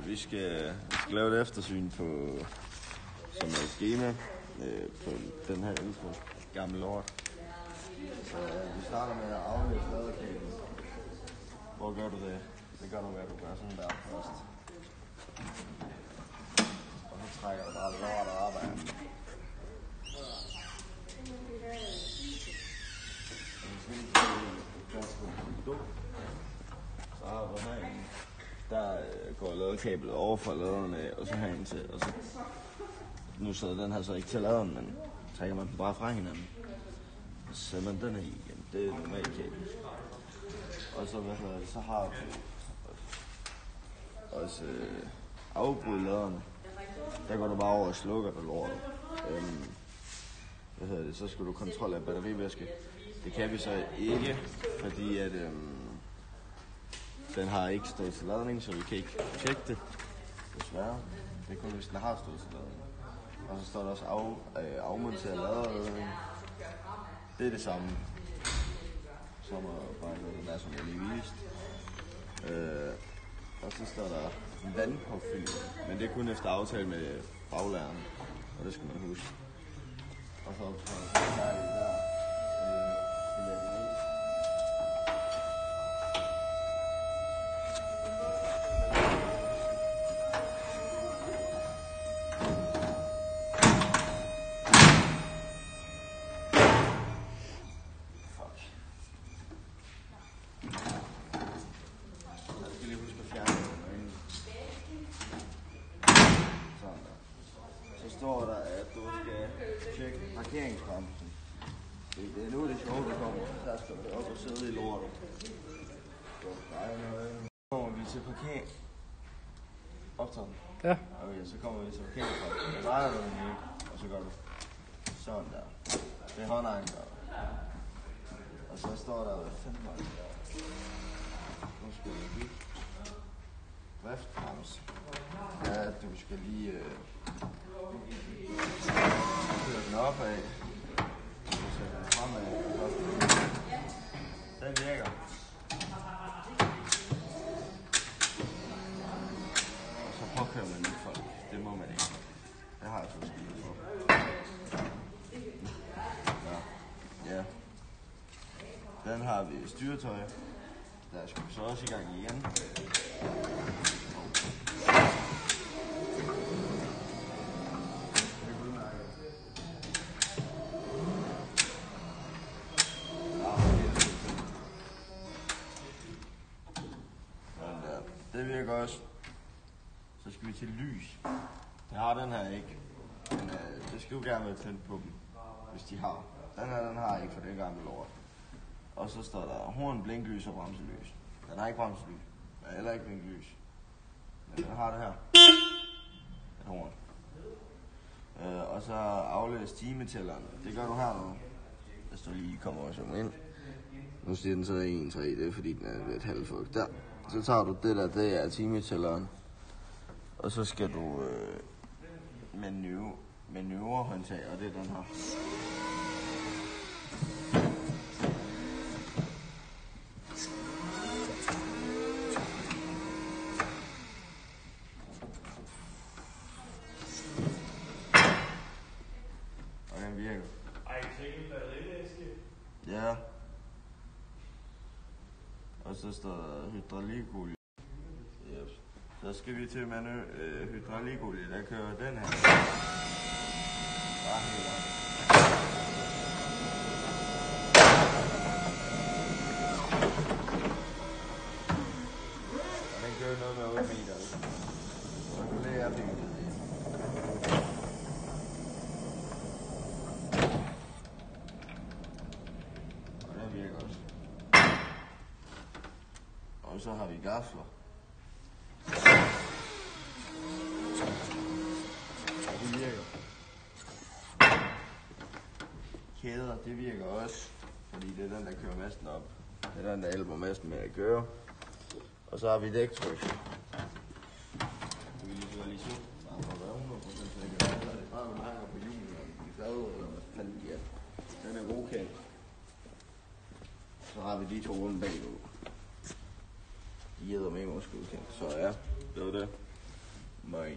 vi skal lave et eftersyn på som er et schema på den her info. Gammel lort. Så vi starter med at aflæse ladekablen. Hvor gør du det? Det gør du ved at du gør sådan der først. Og så trækker du bare lortet op af den. Så har du herinde. Der går ladekablet over fra laderen af, og så herind til. Og så, nu sidder den her så ikke til laderen, men trækker man den bare fra hinanden. Og så sætter man den her i igen. Det er normalt kabel. Og så, så har du også afbryde laderne. Der går du bare over og slukker du lortet. Så skal du kontrollere batterivæske. Det kan vi så ikke, fordi at den har ikke stået til ladning, så vi kan ikke tjekke det. Desværre. Det er kun hvis den har stået til ladning. Og så står der også afmonteret laderledning. Det er det samme. Som bare den er, som jeg lige viste. Og så står der vandpåfyldning, men det er kun efter aftale med baglæreren, og det skal man huske. Og så tager vi der. Står der, at du skal tjekke parkeringsbremsen. Det er nu det sjove, der kommer. Der skal du op og sidde i lortet. Så kommer vi til parkering. Optager den? Ja. Okay, så kommer vi til parkeringsbremsen. Så drejer du den ikke, og så gør du sådan der. Det er håndegn der. Og så står der, hvad fanden var det der? Nu skal vi bygge. Driftbremse. Ja, du skal lige køre den opad. Du skal sætte den fremad. Den virker. Og så påkører man lidt folk. Det må man ikke. Det har jeg fået skidt for. Ja. Den har vi styretøj. Der skal vi så også i gang igen. Det virker også. Så skal vi til lys. Jeg har den her ikke. Men det skal jo gerne være tændt på dem, hvis de har. Den her, den har jeg ikke, for det er gammel lort. Og så står der horn, blinklys og bremselys. Den har ikke bremselys. Den har heller ikke blinklys. Men den har det her. Et horn. Og så aflæs timetælleren. Det gør du her nu. Hvis du lige kommer og zoomer ind. Nu siger den så 1-3, det er fordi den er lidt halvfugt. Der. Så tager du det der, det er timetælleren. Og så skal du manøvrehåndtag, og det er den her. Og den virker. Ej, tænk batterivæske. Ja. Og så står der hydraulikolie. Yep. Så skal vi til hydraulikolie, der kører den her. Bare helt op. Og den kører noget med 8 meter. Så det er bygget i. Og den virker også. Og så har vi gafler. Det virker. Kæder, det virker også, fordi det er den, der kører masten op. Det er den, der hjælper masten med at køre. Og så har vi dæktryk. Det vil lige så. Bare for at være 100% sikker. Så er det bare, man hænger på hjulet, og de flader, eller hvad fanden de er. Den er godkendt. Så har vi de to runde bagud. De æder med måske udkendt. Så ja, Det var det. Men